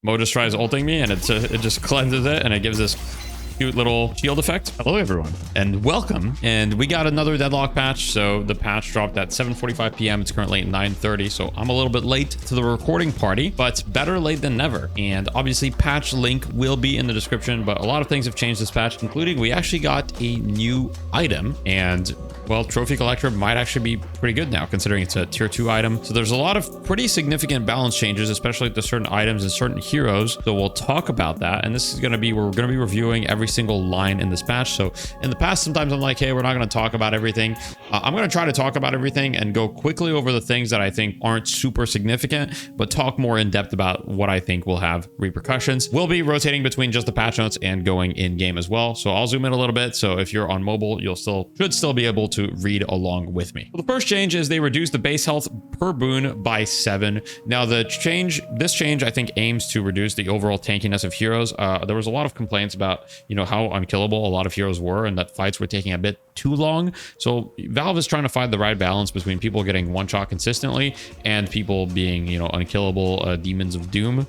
Mo just tries ulting me, and it just cleanses it, and it gives this cute little shield effect. Hello everyone and welcome. And we got another deadlock patch. So the patch dropped at 7:45 p.m. It's currently at 9:30, so I'm a little bit late to the recording party, but better late than never. And obviously patch link will be in the description, but a lot of things have changed this patch, including we actually got a new item, and well, Trophy Collector might actually be pretty good now considering it's a tier 2 item. So there's a lot of pretty significant balance changes, especially to certain items and certain heroes. So we'll talk about that. And this is going to be, we're going to be reviewing every single line in this patch. So in the past, sometimes I'm like, hey, we're not going to talk about everything. I'm going to try to talk about everything and go quickly over the things that I think aren't super significant, but talk more in depth about what I think will have repercussions. We'll be rotating between just the patch notes and going in game as well. So I'll zoom in a little bit. So if you're on mobile, you'll should still be able to read along with me. So the first change is they reduced the base health per boon by 7. Now this change I think aims to reduce the overall tankiness of heroes. There was a lot of complaints about, you know, how unkillable a lot of heroes were and that fights were taking a bit too long. So Valve is trying to find the right balance between people getting one shot consistently and people being, you know, unkillable demons of doom.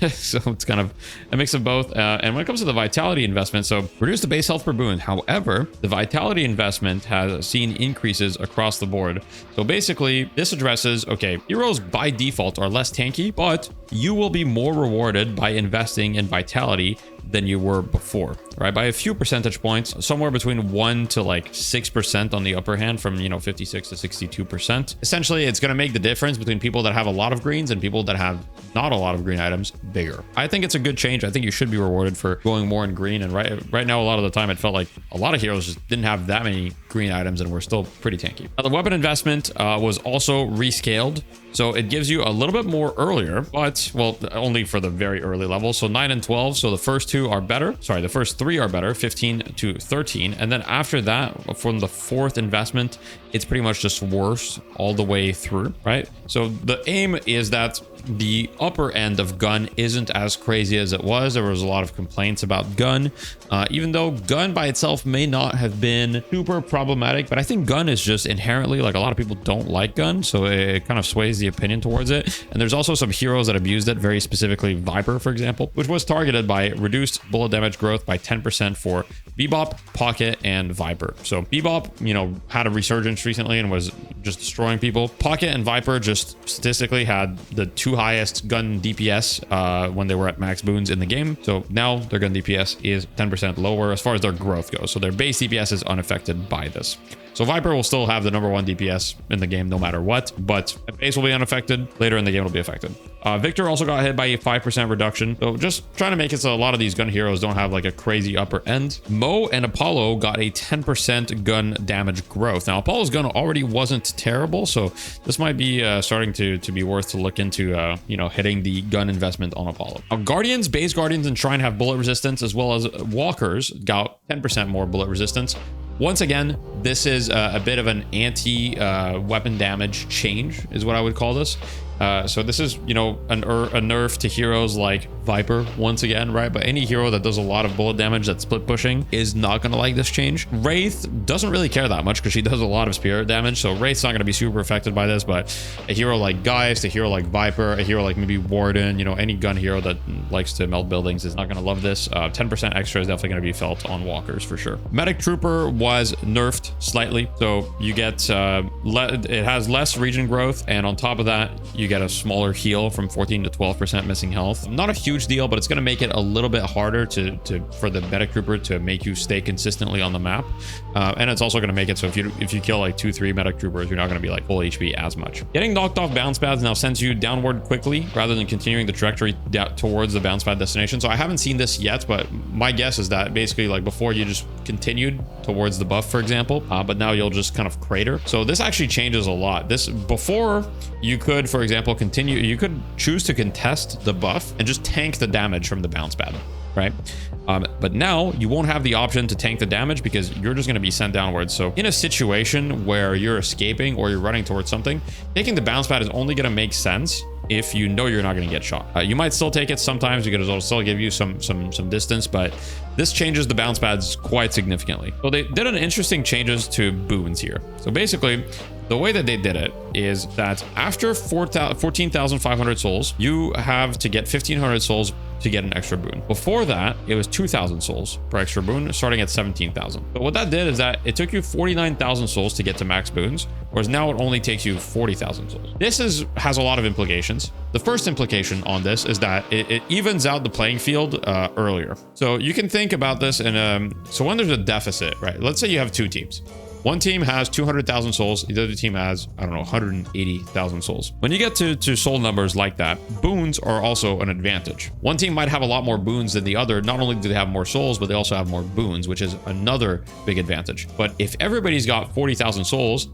So it's kind of a mix of both. And when it comes to the vitality investment, so reduce the base health per boon. However, the vitality investment has seen increases across the board. So basically this addresses, okay, heroes by default are less tanky, but you will be more rewarded by investing in vitality than you were before, right? By a few percentage points, somewhere between 1 to like 6% on the upper hand, from, you know, 56 to 62%. Essentially, it's going to make the difference between people that have a lot of greens and people that have not a lot of green items bigger. I think it's a good change. I think you should be rewarded for going more in green. And right now, a lot of the time, it felt like a lot of heroes just didn't have that many green items and were still pretty tanky. Now, the weapon investment was also rescaled. So it gives you a little bit more earlier, but well, only for the very early levels. So 9 and 12. So the first two are better. Sorry, the first three are better, 15 to 13. And then after that, from the fourth investment, it's pretty much just worse all the way through, right? So the aim is that the upper end of gun isn't as crazy as it was. There was a lot of complaints about gun, even though gun by itself may not have been super problematic, but I think gun is just inherently, like, a lot of people don't like gun, so it kind of sways the opinion towards it. And there's also some heroes that abused it, very specifically Vyper, for example, which was targeted by reduced bullet damage growth by 10% for Bebop, Pocket, and Vyper. So Bebop, you know, had a resurgence recently and was just destroying people. Pocket and Vyper just statistically had the two highest gun DPS when they were at max boons in the game. So now their gun DPS is 10% lower as far as their growth goes. So their base DPS is unaffected by this. So Vyper will still have the #1 DPS in the game no matter what, but base will be unaffected. Later in the game it'll be affected. Victor also got hit by a 5% reduction. So just trying to make it so a lot of these gun heroes don't have like a crazy upper end. Mo and Apollo got a 10% gun damage growth. Now Apollo's gun already wasn't terrible, so this might be starting to be worth to look into, you know, hitting the gun investment on Apollo. Now Guardians, base Guardians, and Shrine have bullet resistance, as well as Walkers got 10% more bullet resistance. Once again, this is a bit of an anti-weapon damage change, is what I would call this. So this is, you know, a nerf to heroes like Vyper once again, right? But any hero that does a lot of bullet damage that's split pushing is not going to like this change. Wraith doesn't really care that much because she does a lot of spirit damage, so Wraith's not going to be super affected by this. But a hero like Geist, a hero like Vyper, a hero like maybe Warden, you know, any gun hero that likes to melt buildings is not going to love this. 10% extra is definitely going to be felt on Walkers for sure. Medic Trooper was nerfed slightly, so you get it has less region growth, and on top of that you get a smaller heal from 14 to 12% missing health. Not a huge deal, but it's going to make it a little bit harder for the Medic Trooper to make you stay consistently on the map. And it's also going to make it so if you kill like 2-3 Medic Troopers, you're not going to be like full HP as much. Getting knocked off bounce pads now sends you downward quickly rather than continuing the trajectory towards the bounce pad destination. So I haven't seen this yet, but my guess is that basically like before you just continued towards the buff, for example, but now you'll just kind of crater. So this actually changes a lot. This before you could, for example, you could choose to contest the buff and just tank the damage from the bounce pad, right? But now you won't have the option to tank the damage because you're just going to be sent downwards. So in a situation where you're escaping or you're running towards something, taking the bounce pad is only going to make sense if you know you're not going to get shot. You might still take it sometimes because it'll still give you some distance, but this changes the bounce pads quite significantly. So they did an interesting changes to boons here. So basically, the way that they did it is that after 14,500 souls, you have to get 1,500 souls to get an extra boon. Before that, it was 2,000 souls per extra boon, starting at 17,000. But what that did is that it took you 49,000 souls to get to max boons, whereas now it only takes you 40,000 souls. This has a lot of implications. The first implication on this is that it evens out the playing field earlier. So you can think about this in so when there's a deficit, right? Let's say you have two teams. One team has 200,000 souls. The other team has, I don't know, 180,000 souls. When you get to soul numbers like that, boons are also an advantage. One team might have a lot more boons than the other. Not only do they have more souls, but they also have more boons, which is another big advantage. But if everybody's got 40,000 souls,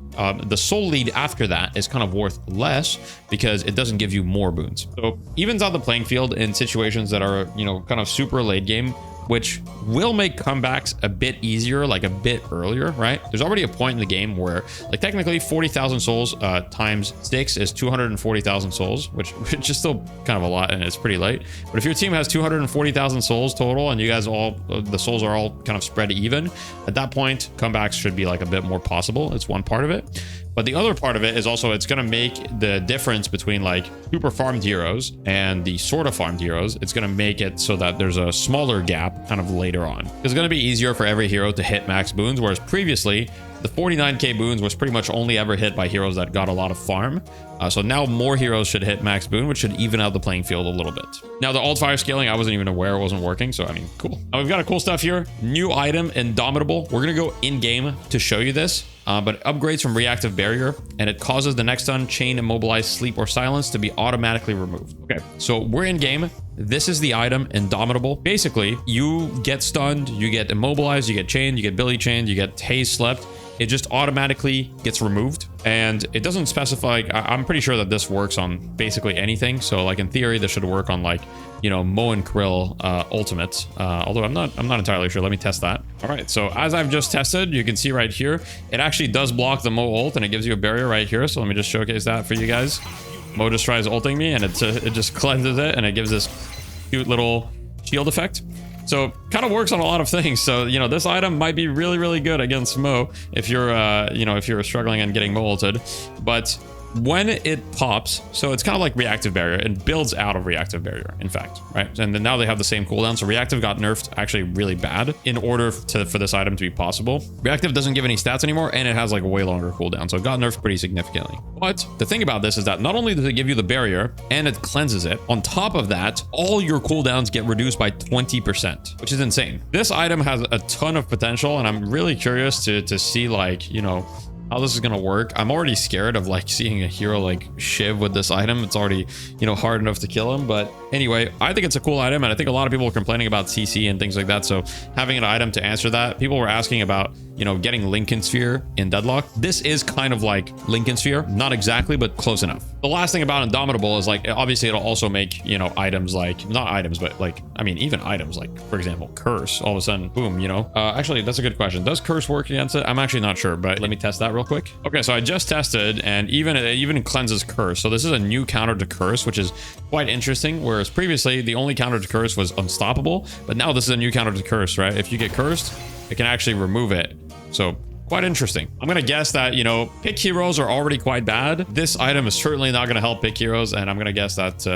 the soul lead after that is kind of worth less because it doesn't give you more boons. So evens out the playing field in situations that are, you know, kind of super late game, which will make comebacks a bit easier, like a bit earlier, right? There's already a point in the game where, like, technically 40,000 souls times 6 is 240,000 souls, which is still kind of a lot, and it's pretty late. But if your team has 240,000 souls total, and you guys all, the souls are all kind of spread even, at that point, comebacks should be like a bit more possible. It's one part of it. But the other part of it is also it's going to make the difference between like super farmed heroes and the sort of farmed heroes. It's going to make it so that there's a smaller gap kind of later on. It's going to be easier for every hero to hit max boons, whereas previously the 49k boons was pretty much only ever hit by heroes that got a lot of farm. So now more heroes should hit max boon, which should even out the playing field a little bit. Now the alt fire scaling, I wasn't even aware it wasn't working. So I mean, cool. Now we've got a cool stuff here. New item, Indomitable. We're going to go in game to show you this. But it upgrades from reactive barrier, and it causes the next stun, chain, immobilize, sleep, or silence to be automatically removed. Okay, so we're in game. This is the item, Indomitable. Basically, you get stunned, you get immobilized, you get chained, you get Billy chained, you get Haze slept. It just automatically gets removed, and it doesn't specify. I'm pretty sure that this works on basically anything. So like in theory, this should work on like, you know, Mo and Krill ultimates. Although I'm not entirely sure. Let me test that. All right. So as I've just tested, you can see right here, it actually does block the Mo ult, and it gives you a barrier right here. So let me just showcase that for you guys. Mo just tries ulting me, and it just cleanses it, and it gives this cute little shield effect. So kind of works on a lot of things. So, you know, this item might be really, really good against Mo if you're, you know, if you're struggling and getting Mo ulted. But when it pops, so it's kind of like reactive barrier. It builds out of reactive barrier, in fact, right? And then now they have the same cooldown. So reactive got nerfed actually really bad in order for this item to be possible. Reactive doesn't give any stats anymore, and it has like a way longer cooldown. So it got nerfed pretty significantly. But the thing about this is that not only does it give you the barrier and it cleanses it, on top of that, all your cooldowns get reduced by 20%, which is insane. This item has a ton of potential, and I'm really curious to see, like, you know, how this is going to work. I'm already scared of like seeing a hero like Shiv with this item. It's already, you know, hard enough to kill him. But anyway, I think it's a cool item, and I think a lot of people are complaining about CC and things like that. So having an item to answer that, people were asking about, you know, getting Lincoln Sphere in Deadlock. This is kind of like Lincoln Sphere, not exactly, but close enough. The last thing about Indomitable is like, obviously it'll also make, you know, items like, not items, but like, I mean, even items like, for example, Curse, all of a sudden, boom, you know. Actually, that's a good question. Does Curse work against it? I'm actually not sure, but let me test that real quick. Okay, so I just tested, and it even cleanses Curse. So this is a new counter to Curse, which is quite interesting, whereas previously the only counter to Curse was Unstoppable, but now this is a new counter to Curse, right? If you get cursed, it can actually remove it. So quite interesting. I'm going to guess that, you know, pick heroes are already quite bad. This item is certainly not going to help pick heroes, and I'm going to guess that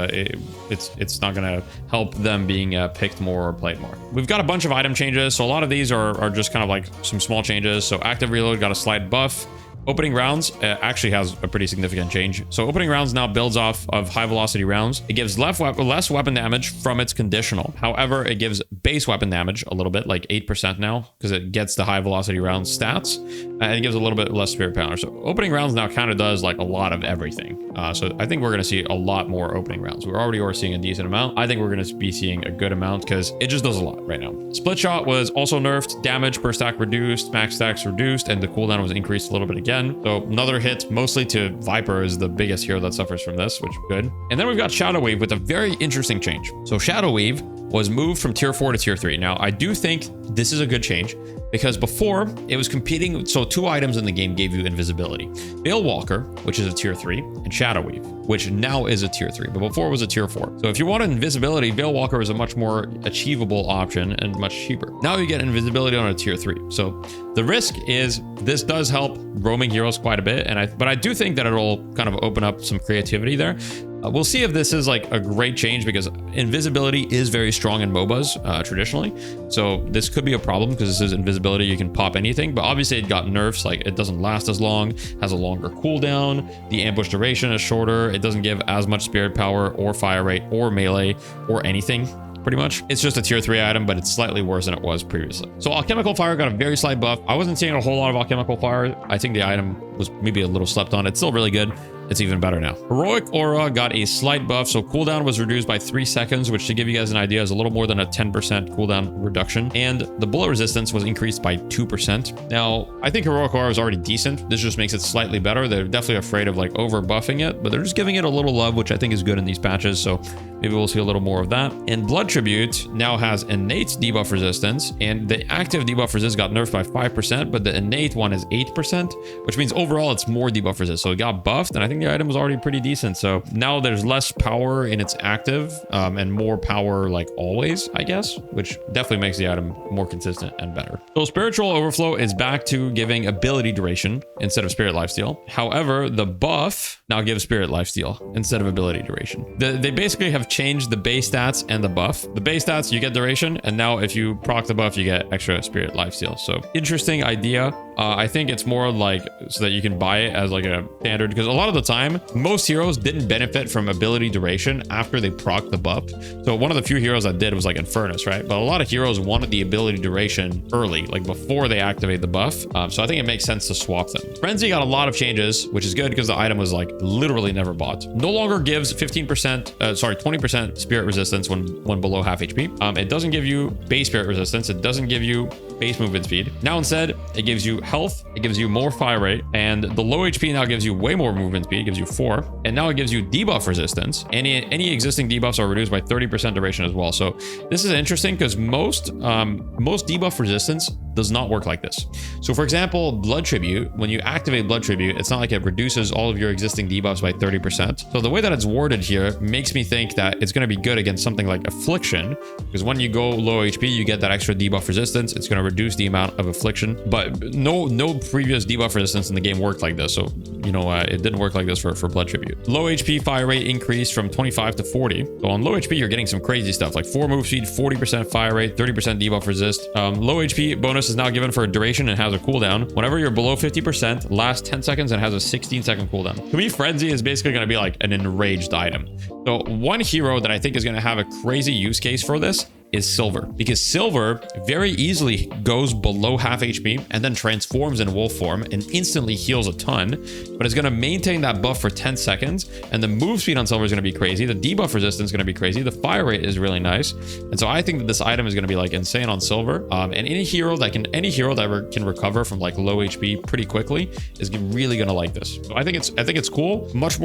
it's not going to help them being picked more or played more. We've got a bunch of item changes. So a lot of these are just kind of like some small changes. So active reload got a slight buff. Opening rounds actually has a pretty significant change. So opening rounds now builds off of high velocity rounds. It gives less weapon damage from its conditional. However, it gives base weapon damage a little bit, like 8% now, because it gets the high velocity round stats, and it gives a little bit less spirit power. So opening rounds now kind of does like a lot of everything. So I think we're going to see a lot more opening rounds. We're already seeing a decent amount. I think we're going to be seeing a good amount because it just does a lot right now. Split shot was also nerfed. Damage per stack reduced, max stacks reduced, and the cooldown was increased a little bit again. So another hit mostly to Vyper is the biggest hero that suffers from this, which is good. And then we've got Shadow Wave with a very interesting change. So Shadow Wave was moved from tier 4 to tier 3. Now, I do think this is a good change because before it was competing. So 2 items in the game gave you invisibility. Veil Walker, which is a tier 3, and Shadow Weave, which now is a tier 3, but before it was a tier 4. So if you wanted invisibility, Veil Walker is a much more achievable option and much cheaper. Now you get invisibility on a tier 3. So the risk is this does help roaming heroes quite a bit, but I do think that it'll kind of open up some creativity there. We'll see if this is like a great change because invisibility is very strong in MOBAs traditionally. So this could be a problem because this is invisibility. You can pop anything, but obviously it got nerfs. Like it doesn't last as long, has a longer cooldown. The ambush duration is shorter. It doesn't give as much spirit power or fire rate or melee or anything. Pretty much. It's just a tier 3 item, but it's slightly worse than it was previously. So Alchemical Fire got a very slight buff. I wasn't seeing a whole lot of Alchemical Fire. I think the item was maybe a little slept on. It's still really good. It's even better now. Heroic Aura got a slight buff. So cooldown was reduced by 3 seconds, which to give you guys an idea is a little more than a 10% cooldown reduction. And the bullet resistance was increased by 2%. Now, I think Heroic Aura is already decent. This just makes it slightly better. They're definitely afraid of like over buffing it, but they're just giving it a little love, which I think is good in these patches. So maybe we'll see a little more of that. And Blood Tribute now has innate debuff resistance, and the active debuff resist got nerfed by 5%, but the innate one is 8%, which means overall it's more debuff resist. So it got buffed, and I think the item was already pretty decent. So now there's less power in its active and more power like always, I guess, which definitely makes the item more consistent and better. So Spiritual Overflow is back to giving ability duration instead of Spirit Lifesteal. However, the buff now gives Spirit Lifesteal instead of ability duration. They basically have changed the base stats and the buff. The base stats, you get duration, and now if you proc the buff, you get extra Spirit Lifesteal. So interesting idea. I think it's more like so that you can buy it as like a standard, because a lot of the time, most heroes didn't benefit from ability duration after they proc the buff. So one of the few heroes that did was like Infernus, right? But a lot of heroes wanted the ability duration early, like before they activate the buff. So I think it makes sense to swap them. Frenzy got a lot of changes, which is good because the item was like literally never bought. No longer gives 20% spirit resistance when below half HP. It doesn't give you base spirit resistance. It doesn't give you base movement speed. Now instead, it gives you health, it gives you more fire rate, and the low HP now gives you way more movement speed. It gives you 4, and now it gives you debuff resistance. Any existing debuffs are reduced by 30% duration as well. So this is interesting because most debuff resistance does not work like this. So for example, Blood Tribute, when you activate Blood Tribute, it's not like it reduces all of your existing debuffs by 30%. So the way that it's worded here makes me think that it's going to be good against something like Affliction, because when you go low HP, you get that extra debuff resistance. It's going to reduce the amount of Affliction, but no previous debuff resistance in the game worked like this. So, you know, it didn't work like this for Blood Tribute. Low HP fire rate increased from 25 to 40. So on low HP, you're getting some crazy stuff like 4 move speed, 40% fire rate, 30% debuff resist. Low HP bonus is now given for a duration and has a cooldown. Whenever you're below 50%, lasts 10 seconds and has a 16-second cooldown. To me, Frenzy is basically going to be like an enraged item. So one hero that I think is going to have a crazy use case for this is Silver, because Silver very easily goes below half HP and then transforms in wolf form and instantly heals a ton, but it's going to maintain that buff for 10 seconds. And the move speed on Silver is going to be crazy. The debuff resistance is going to be crazy. The fire rate is really nice. And so I think that this item is going to be like insane on Silver. And any hero that can recover from like low HP pretty quickly is really going to like this. So I think it's cool. Much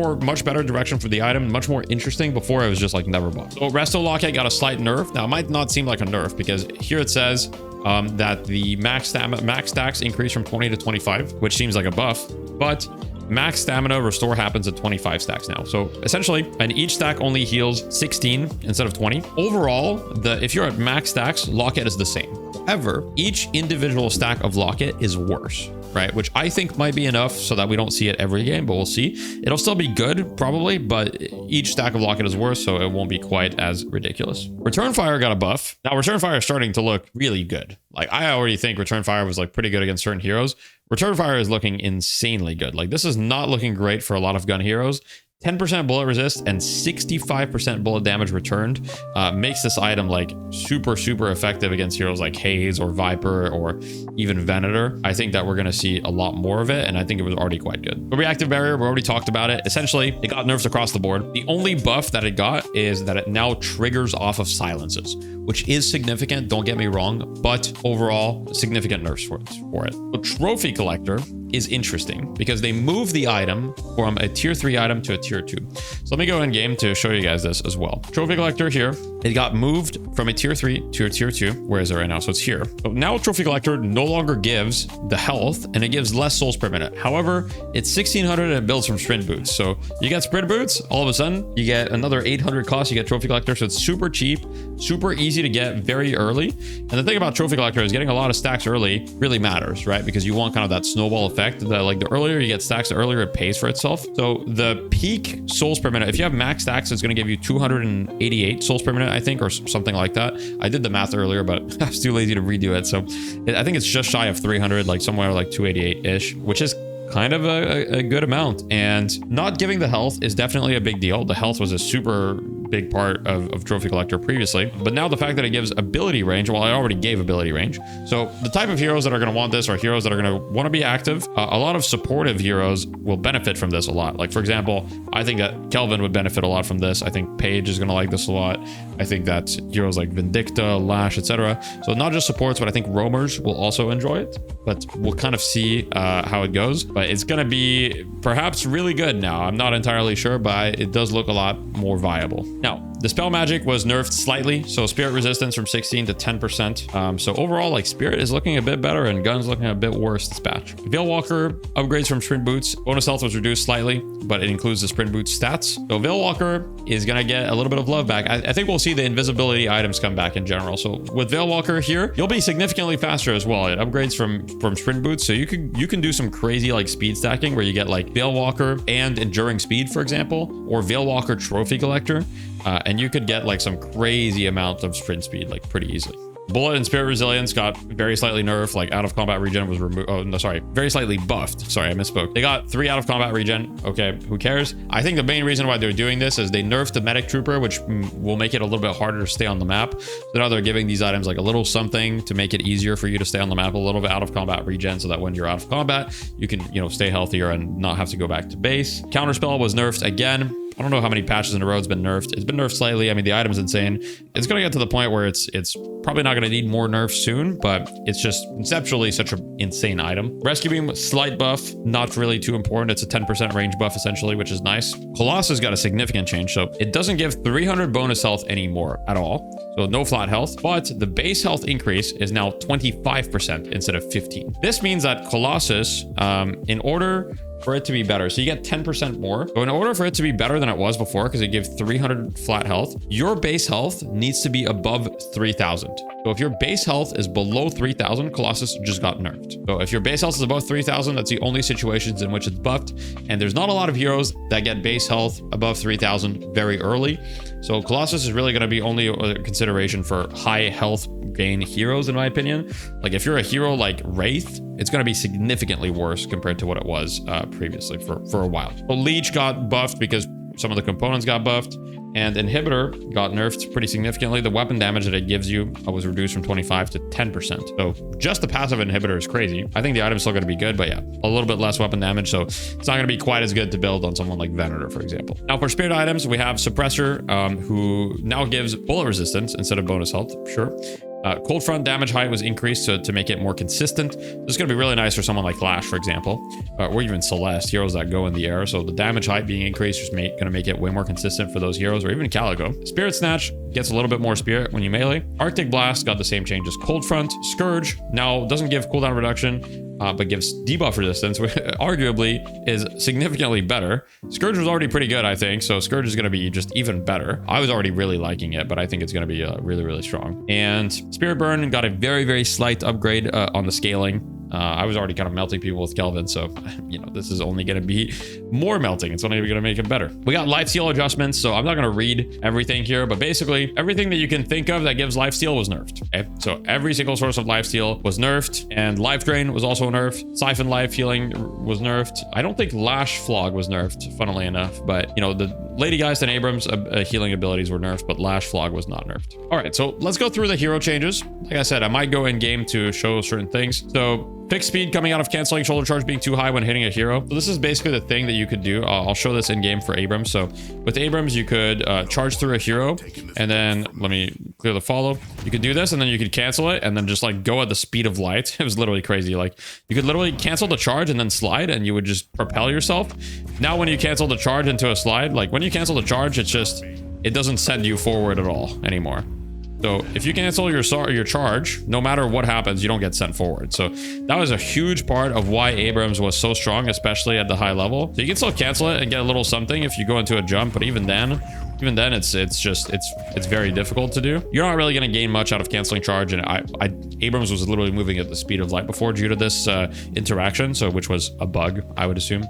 better direction for the item. Much more interesting. Before it was just like never bought. So Resto Lockhead got a slight nerf. Now it might not seem like a nerf because here it says that the max stacks increase from 20 to 25, which seems like a buff, but max stamina restore happens at 25 stacks now. So essentially, and each stack only heals 16 instead of 20. Overall, if you're at max stacks, Lockhead is the same. However, each individual stack of Lockhead is worse, right? Which I think might be enough so that we don't see it every game, but we'll see. It'll still be good, probably, but each stack of Lockhead is worse, so it won't be quite as ridiculous. Return Fire got a buff. Now, Return Fire is starting to look really good. Like, I already think Return Fire was like pretty good against certain heroes. Return Fire is looking insanely good. Like, this is not looking great for a lot of gun heroes. 10% bullet resist and 65% bullet damage returned makes this item like super effective against heroes like Haze or Vyper or even Venator. I think that we're going to see a lot more of it, and I think it was already quite good. The reactive barrier, we already talked about it. Essentially, it got nerfs across the board. The only buff that it got is that it now triggers off of silences, which is significant, don't get me wrong, but overall, significant nerfs for it. The Trophy Collector is interesting because they move the item from a tier 3 item to a tier 2. So let me go in game to show you guys this as well. Trophy collector here, it got moved from a tier 3 to a tier 2. Where is it right now? So it's here. So now trophy collector no longer gives the health and it gives less souls per minute. However, it's 1600 and it builds from sprint boots. So you get sprint boots, all of a sudden you get another 800 cost, you get trophy collector. So it's super cheap, super easy to get very early. And the thing about trophy collector is getting a lot of stacks early really matters, right? Because you want kind of that snowball effect that like the earlier you get stacks, the earlier it pays for itself. So the peak souls per minute, if you have max stacks, it's going to give you 288 souls per minute, I think, or something like that. I did the math earlier, but I was too lazy to redo it. So I think it's just shy of 300, like somewhere like 288-ish, which is kind of a good amount. And not giving the health is definitely a big deal. The health was a super big part of trophy collector previously, but now the fact that it gives ability range, well, I already gave ability range. So the type of heroes that are going to want this are heroes that are going to want to be active. A lot of supportive heroes will benefit from this a lot. Like, for example, I think that Kelvin would benefit a lot from this. I think Paige is going to like this a lot. I think that heroes like Vindicta, Lash, etc. So not just supports, but I think roamers will also enjoy it, but we'll kind of see how it goes. But it's going to be perhaps really good now. I'm not entirely sure, but it does look a lot more viable. Now, the spell magic was nerfed slightly. So spirit resistance from 16 to 10%. So overall, like spirit is looking a bit better and guns looking a bit worse this patch. Veilwalker upgrades from sprint boots. Bonus health was reduced slightly, but it includes the sprint boots stats. So Veilwalker is going to get a little bit of love back. I think we'll see the invisibility items come back in general. So with Veilwalker here, you'll be significantly faster as well. It upgrades from sprint boots. So you can do some crazy like speed stacking where you get like Veilwalker and enduring speed, for example, or Veilwalker trophy collector. And you could get like some crazy amount of sprint speed, like pretty easily. Bullet and Spirit Resilience got very slightly nerfed, like out of combat regen was removed. Oh, no, sorry, very slightly buffed. Sorry, I misspoke. They got 3 out of combat regen. Okay, who cares? I think the main reason why they're doing this is they nerfed the Medic Trooper, which will make it a little bit harder to stay on the map. So now they're giving these items like a little something to make it easier for you to stay on the map, a little bit out of combat regen, so that when you're out of combat, you can, you know, stay healthier and not have to go back to base. Counterspell was nerfed again. I don't know how many patches in a row it's been nerfed. It's been nerfed slightly. I mean, the item's insane. It's going to get to the point where it's probably not going to need more nerfs soon, but it's just conceptually such an insane item. Rescue Beam, slight buff, not really too important. It's a 10% range buff essentially, which is nice. Colossus got a significant change. So it doesn't give 300 bonus health anymore at all. So no flat health, but the base health increase is now 25% instead of 15. This means that Colossus, in order for it to be better, so you get 10% more. So in order for it to be better than it was before, because it gave 300 flat health, your base health needs to be above 3000. So if your base health is below 3000, Colossus just got nerfed. So if your base health is above 3000, that's the only situations in which it's buffed. And there's not a lot of heroes that get base health above 3000 very early. So Colossus is really going to be only a consideration for high health gain heroes, in my opinion. Like if you're a hero like Wraith, it's going to be significantly worse compared to what it was previously for a while. So Leech got buffed because some of the components got buffed, and Inhibitor got nerfed pretty significantly. The weapon damage that it gives you was reduced from 25 to 10%. So just the passive Inhibitor is crazy. I think the item's still going to be good, but yeah, a little bit less weapon damage. So it's not going to be quite as good to build on someone like Venator, for example. Now for spirit items, we have Suppressor, who now gives bullet resistance instead of bonus health. Sure. Cold front damage height was increased to make it more consistent. This is going to be really nice for someone like Flash, for example, or even Celeste, heroes that go in the air. So the damage height being increased is going to make it way more consistent for those heroes, or even Calico. Spirit Snatch gets a little bit more spirit when you melee. Arctic Blast got the same change as Cold Front. Scourge now doesn't give cooldown reduction, but gives debuff resistance, which arguably is significantly better. Scourge was already pretty good, I think, so Scourge is going to be just even better. I was already really liking it, but I think it's going to be really, really strong. And Spirit Burn got a very, very slight upgrade on the scaling. I was already kind of melting people with Kelvin, so, you know, this is only going to be more melting. It's only going to make it better. We got lifesteal adjustments, so I'm not going to read everything here, but basically everything that you can think of that gives lifesteal was nerfed. Okay, so every single source of lifesteal was nerfed, and life drain was also nerfed. Siphon life healing was nerfed. I don't think Lash Flog was nerfed, funnily enough, but, you know, the Lady Geist and Abrams healing abilities were nerfed, but Lash Flog was not nerfed. All right, so let's go through the hero changes. Like I said, I might go in game to show certain things. So fixed speed coming out of canceling shoulder charge being too high when hitting a hero. So this is basically the thing that you could do. I'll show this in game for Abrams. So with Abrams, you could charge through a hero, and then let me clear the follow. You could do this and then you could cancel it and then just like go at the speed of light. It was literally crazy. Like you could literally cancel the charge and then slide and you would just propel yourself. Now when you cancel the charge into a slide, like when you cancel the charge, it's just, it doesn't send you forward at all anymore. So if you cancel your charge, no matter what happens, you don't get sent forward. So that was a huge part of why Abrams was so strong, especially at the high level. So you can still cancel it and get a little something if you go into a jump, but even then it's very difficult to do. You're not really going to gain much out of canceling charge, and Abrams was literally moving at the speed of light before due to this interaction, so which was a bug, I would assume.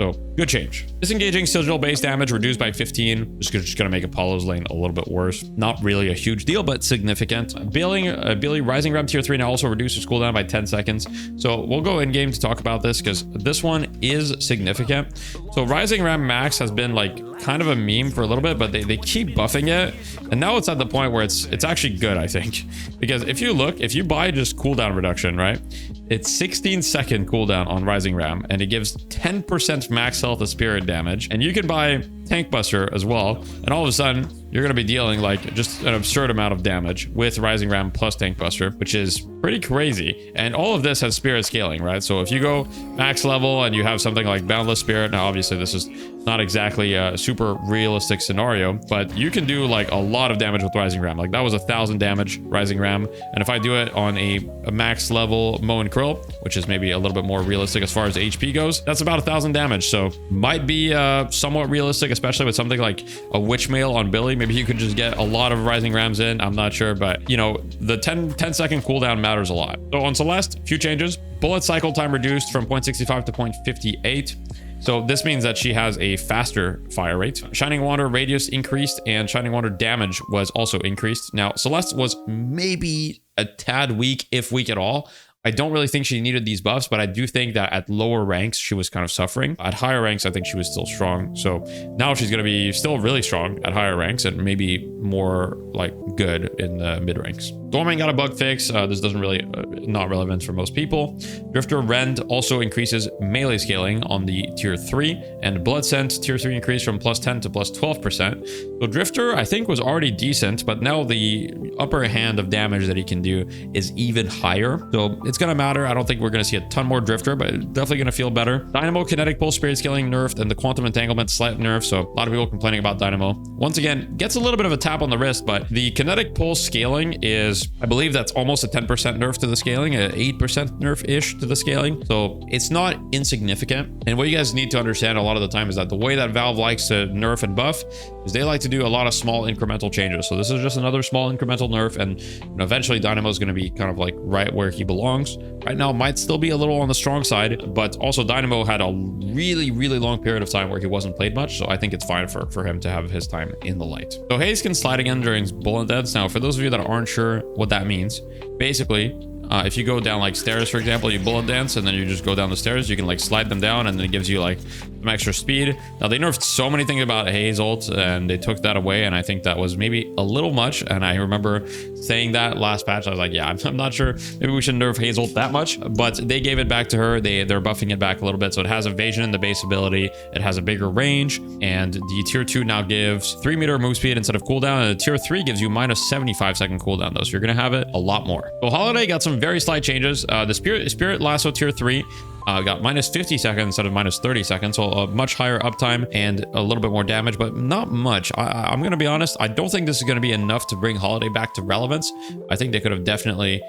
So good change. Disengaging sigil base damage reduced by 15. Just gonna make Apollo's lane a little bit worse. Not really a huge deal, but significant. Billy Rising Ram tier 3 now also reduces cooldown by 10 seconds. So we'll go in game to talk about this because this one is significant. So Rising Ram Max has been like kind of a meme for a little bit, but they keep buffing it, and now it's at the point where it's actually good, I think, because if you buy just cooldown reduction, right? It's 16-second cooldown on Rising Ram, and it gives 10% max health of spirit damage. And you can buy Tank Buster as well, and all of a sudden you're going to be dealing like just an absurd amount of damage with Rising Ram plus Tank Buster, which is pretty crazy. And all of this has spirit scaling, right? So if you go max level and you have something like Boundless Spirit, now obviously this is not exactly a super realistic scenario, but you can do like a lot of damage with Rising Ram. Like that was 1,000 damage Rising Ram, and if I do it on a max level Mo and Krill, which is maybe a little bit more realistic as far as HP goes, that's about 1,000 damage. So might be somewhat realistic, especially with something like a Witchmail on Billy. Maybe you could just get a lot of Rising Rams in. I'm not sure, but you know, the 10-second cooldown matters a lot. So on Celeste, few changes. Bullet cycle time reduced from 0.65 to 0.58. So this means that she has a faster fire rate. Shining Water radius increased and Shining Water damage was also increased. Now, Celeste was maybe a tad weak, if weak at all. I don't really think she needed these buffs, but I do think that at lower ranks, she was kind of suffering. At higher ranks, I think she was still strong. So now she's going to be still really strong at higher ranks and maybe more like good in the mid ranks. Storming got a bug fix. This doesn't really, not relevant for most people. Drifter Rend also increases melee scaling on the tier 3, and Blood Scent tier 3 increased from +10 to +12%. So Drifter, I think, was already decent, but now the upper hand of damage that he can do is even higher. So it's going to matter. I don't think we're going to see a ton more Drifter, but definitely going to feel better. Dynamo Kinetic Pulse Spirit Scaling nerfed, and the Quantum Entanglement slight nerf. So a lot of people complaining about Dynamo. Once again, gets a little bit of a tap on the wrist, but the Kinetic Pulse scaling is, I believe that's almost a 10% nerf to the scaling, an 8% nerf-ish to the scaling. So it's not insignificant. And what you guys need to understand a lot of the time is that the way that Valve likes to nerf and buff is they like to do a lot of small incremental changes. So this is just another small incremental nerf, and eventually Dynamo is going to be kind of like right where he belongs. Right now might still be a little on the strong side, but also Dynamo had a really long period of time where he wasn't played much, so I think it's fine for him to have his time in the light. So Haze can slide again during bullet deaths. Now, for those of you that aren't sure what that means, basically, if you go down like stairs, for example, you bullet dance and then you just go down the stairs, you can like slide them down and then it gives you like some extra speed. Now they nerfed so many things about Haze ult and they took that away, and I think that was maybe a little much. And I remember saying that last patch, I was like, yeah, I'm not sure, maybe we shouldn't nerf Haze ult that much, but they gave it back to her. They're buffing it back a little bit, so it has evasion in the base ability, it has a bigger range, and the tier 2 now gives 3-meter move speed instead of cooldown, and the tier 3 gives you -75-second cooldown though, so you're gonna have it a lot more. So Holliday got some very slight changes. The Spirit Lasso tier 3 got -50 seconds instead of -30 seconds, so a much higher uptime and a little bit more damage, but not much. I'm going to be honest, I don't think this is going to be enough to bring Holliday back to relevance. I think they could have definitely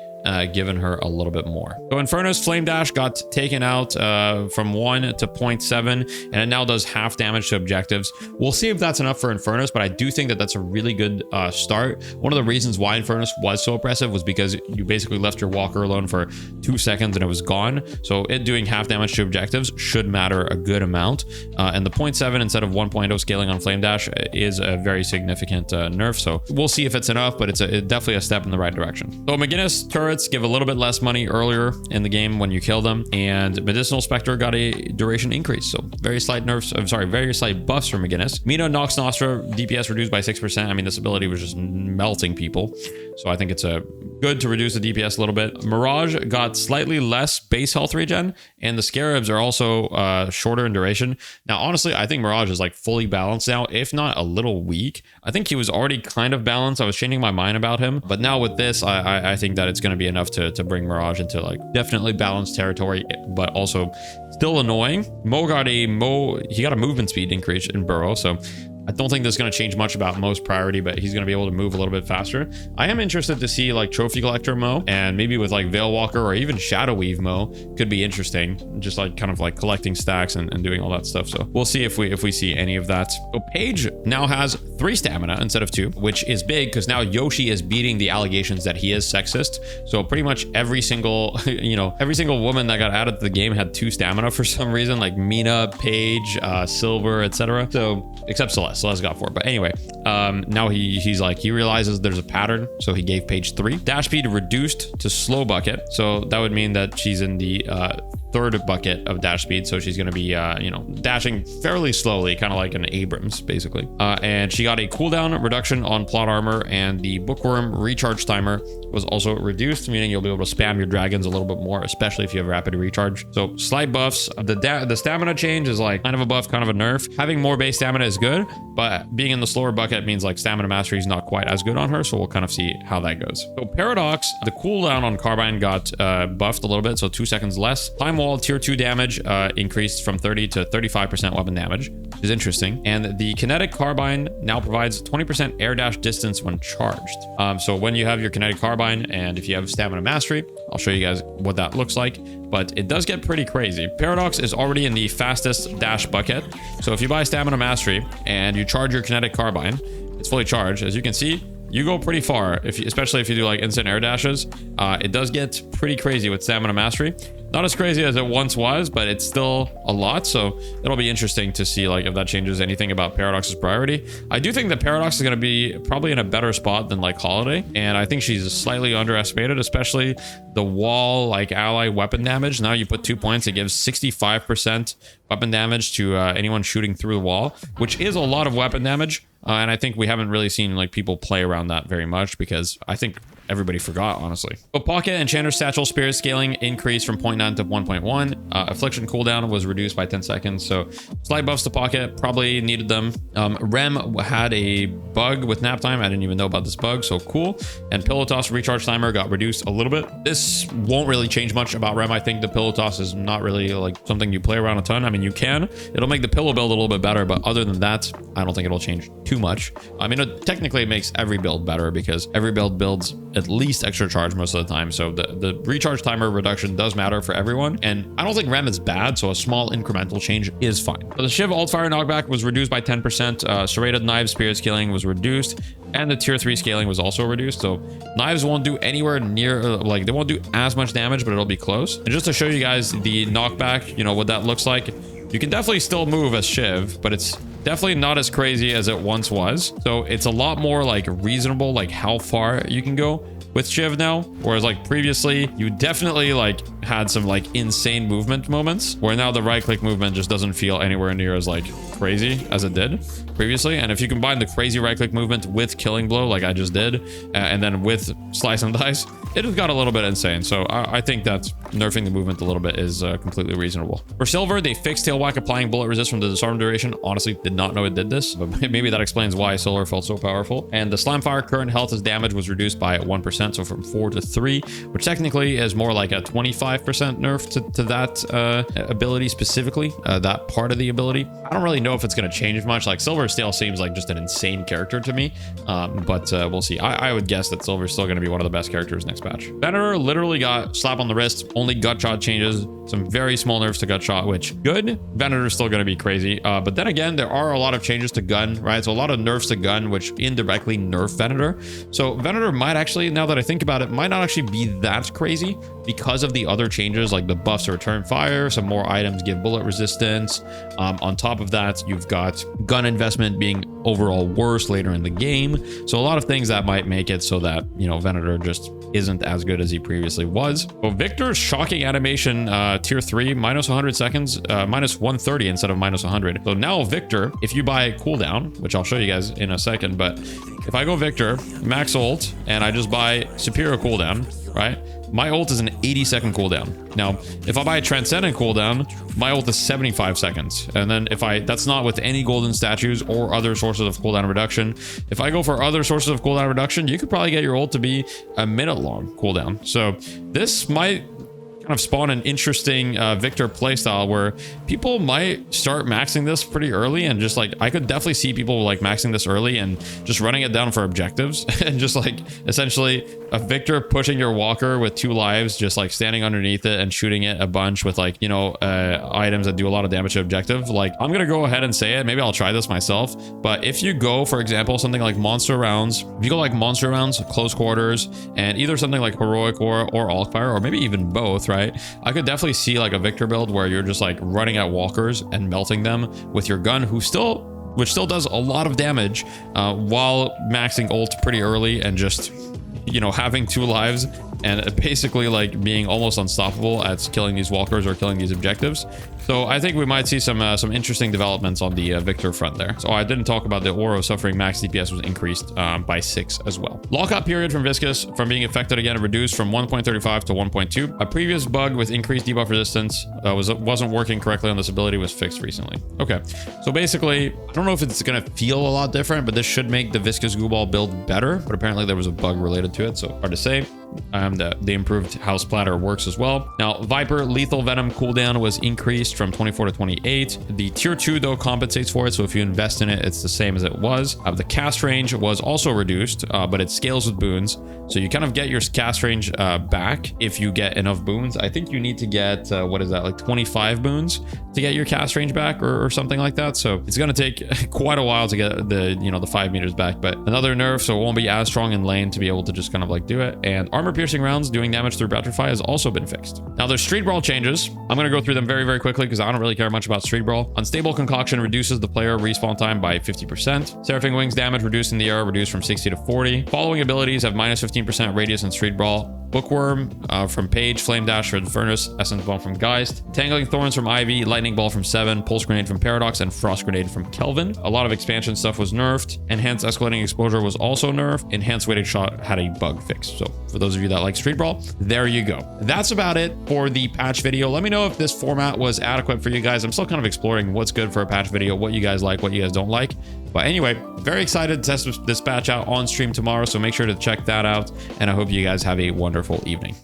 given her a little bit more. So Infernus Flame Dash got taken out from 1 to 0.7, and it now does half damage to objectives. We'll see if that's enough for Infernus, but I do think that that's a really good start. One of the reasons why Infernus was so oppressive was because you basically left your walker alone for 2 seconds and it was gone. So it doing half damage to objectives should matter a good amount. And the 0.7 instead of 1.0 scaling on Flame Dash is a very significant nerf. So we'll see if it's enough, but it's definitely a step in the right direction. So McGinnis turrets give a little bit less money earlier in the game when you kill them, and Medicinal Spectre got a duration increase, so very slight nerfs, very slight buffs from McGinnis. Mina Nox Nostra DPS reduced by 6%. I mean, this ability was just melting people, so I think it's a good to reduce the DPS a little bit. Mirage got slightly less base health regen, and the Scarabs are also shorter in duration. Now, honestly, I think Mirage is like fully balanced now, if not a little weak. I think he was already kind of balanced. I was changing my mind about him, but now with this, I think that it's going to be enough to bring Mirage into like definitely balanced territory, but also still annoying. He got a movement speed increase in Burrow, so I don't think this is going to change much about Mo's priority, but he's going to be able to move a little bit faster. I am interested to see like Trophy Collector Mo, and maybe with like Veil Walker or even Shadow Weave Mo could be interesting. Just like kind of like collecting stacks and doing all that stuff. So we'll see if we see any of that. So Paige now has 3 stamina instead of 2, which is big because now Yoshi is beating the allegations that he is sexist. So pretty much every single, every single woman that got added to the game had 2 stamina for some reason, like Mina, Paige, Silver, etc. So except Celeste. Celeste got 4. But anyway, now he realizes there's a pattern. So he gave Paige 3. Dash speed reduced to slow bucket. So that would mean that she's in the 3rd bucket of dash speed. So she's going to be, dashing fairly slowly, kind of like an Abrams, basically. And she got a cooldown reduction on plot armor, and the bookworm recharge timer was also reduced, meaning you'll be able to spam your dragons a little bit more, especially if you have rapid recharge. So slight buffs. The stamina change is like kind of a buff, kind of a nerf. Having more base stamina is good, but being in the slower bucket means like stamina mastery is not quite as good on her. So we'll kind of see how that goes. So Paradox, the cooldown on Carbine got buffed a little bit, so 2 seconds less. Time Wall tier 2 damage increased from 30 to 35% weapon damage, which is interesting. And the Kinetic Carbine now provides 20% air dash distance when charged. So when you have your Kinetic Carbine, and if you have stamina mastery, I'll show you guys what that looks like, but it does get pretty crazy. Paradox is already in the fastest dash bucket. So if you buy stamina mastery and you charge your Kinetic Carbine, it's fully charged. As you can see, you go pretty far, especially if you do like instant air dashes. It does get pretty crazy with stamina mastery. Not as crazy as it once was, but it's still a lot. So it'll be interesting to see like if that changes anything about Paradox's priority. I do think that Paradox is going to be probably in a better spot than like Holliday. And I think she's slightly underestimated, especially the wall like ally weapon damage. Now you put 2 points, it gives 65% weapon damage to anyone shooting through the wall, which is a lot of weapon damage. And I think we haven't really seen like people play around that very much because I think everybody forgot, honestly. But Pocket Enchanter Satchel Spirit scaling increased from 0.9 to 1.1. Affliction cooldown was reduced by 10 seconds. So slight buffs to Pocket, probably needed them. Rem had a bug with nap time. I didn't even know about this bug, so cool. And Pillow Toss recharge timer got reduced a little bit. This won't really change much about Rem. I think the Pillow Toss is not really like something you play around a ton. I mean, you can. It'll make the pillow build a little bit better, but other than that, I don't think it'll change too much. I mean, technically it makes every build better because every build builds at least extra charge most of the time. So the recharge timer reduction does matter for everyone. And I don't think Rem is bad, so a small incremental change is fine. So the Shiv alt fire knockback was reduced by 10%. Serrated Knives Spirit scaling was reduced, and the tier 3 scaling was also reduced. So knives won't do anywhere near, like they won't do as much damage, but it'll be close. And just to show you guys the knockback, what that looks like, you can definitely still move as Shiv, but it's definitely not as crazy as it once was. So it's a lot more like reasonable, like how far you can go with Shiv now, whereas like previously you definitely like had some like insane movement moments where now the right click movement just doesn't feel anywhere near as like crazy as it did previously. And if you combine the crazy right click movement with Killing Blow like I just did, and then with Slice and Dice, it has got a little bit insane. So I think that nerfing the movement a little bit is completely reasonable. For Silver, they fixed Tail Whack applying bullet resist from the disarm duration. Honestly, did not know it did this, but maybe that explains why Solar felt so powerful. And the Slime Fire current health as damage was reduced by 1%. So from 4 to 3, which technically is more like a 25% nerf to that ability specifically, that part of the ability. I don't really know if it's going to change much. Like Silver still seems like just an insane character to me, but we'll see. I would guess that Silver's still going to be one of the best characters next patch. Venator literally got slap on the wrist, only gut shot changes, some very small nerfs to gut shot, which good. Venator's still going to be crazy, but then again, there are a lot of changes to gun, right? So a lot of nerfs to gun, which indirectly nerf Venator. So Venator might actually, now that I think about it, might not actually be that crazy. because of the other changes, like the buffs to return fire, some more items give bullet resistance. On top of that, you've got gun investment being overall worse later in the game. So a lot of things that might make it so that, you know, Venator just isn't as good as he previously was. Well, Victor's shocking animation, tier 3, minus 100 seconds, minus 130 instead of minus 100. So now Victor, if you buy cooldown, which I'll show you guys in a second, but if I go Victor, max ult, and I just buy superior cooldown, right? My ult is an 80-second cooldown. Now, if I buy a Transcendent cooldown, my ult is 75 seconds. And then that's not with any golden statues or other sources of cooldown reduction. If I go for other sources of cooldown reduction, you could probably get your ult to be a minute-long cooldown. So this might kind of spawn an interesting Victor playstyle where people might start maxing this pretty early, and just like I could definitely see people like maxing this early and just running it down for objectives and just like essentially a Victor pushing your walker with 2 lives, just like standing underneath it and shooting it a bunch with like, you know, items that do a lot of damage to objective. Like, I'm gonna go ahead and say it, maybe I'll try this myself, but if you go, for example, something like monster rounds, if you go like monster rounds, close quarters, and either something like heroic or Alkfire, or maybe even both, right? I could definitely see like a Victor build where you're just like running at walkers and melting them with your gun, which still does a lot of damage, while maxing ult pretty early and just, you know, having 2 lives and basically like being almost unstoppable at killing these walkers or killing these objectives. So I think we might see some interesting developments on the Victor front there. So I didn't talk about the aura of suffering max DPS was increased by 6 as well. Lockout period from Viscous from being affected again reduced from 1.35 to 1.2. A previous bug with increased debuff resistance wasn't working correctly on this ability was fixed recently. Okay, so basically, I don't know if it's gonna feel a lot different, but this should make the Viscous goo ball build better. But apparently there was a bug related to it, so hard to say. The improved house platter works as well. Now, Vyper lethal venom cooldown was increased from 24 to 28. The tier 2 though compensates for it, so if you invest in it, it's the same as it was. The cast range was also reduced, but it scales with boons, so you kind of get your cast range back if you get enough boons. I think you need to get what is that, like 25 boons to get your cast range back, or something like that. So it's going to take quite a while to get the 5 meters back, but another nerf, so it won't be as strong in lane to be able to just kind of like do it. And armor piercing rounds doing damage through Petrify has also been fixed. Now there's Street Brawl changes. I'm going to go through them very, very quickly because I don't really care much about Street Brawl. Unstable Concoction reduces the player respawn time by 50%. Seraphim Wings damage reduced in the air reduced from 60 to 40. Following abilities have minus 15% radius in Street Brawl. Bookworm from Paige, Flame Dash from Infernus, Essence Bomb from Geist, Tangling Thorns from Ivy, Lightning Ball from 7, Pulse Grenade from Paradox, and Frost Grenade from Kelvin. A lot of expansion stuff was nerfed. Enhanced Escalating Exposure was also nerfed. Enhanced Weighted Shot had a bug fix. So for those of you that like Street Brawl, there you go. That's about it for the patch video. Let me know if this format was adequate for you guys. I'm still kind of exploring what's good for a patch video, what you guys like, what you guys don't like. But anyway, very excited to test this patch out on stream tomorrow, so make sure to check that out, and I hope you guys have a wonderful evening.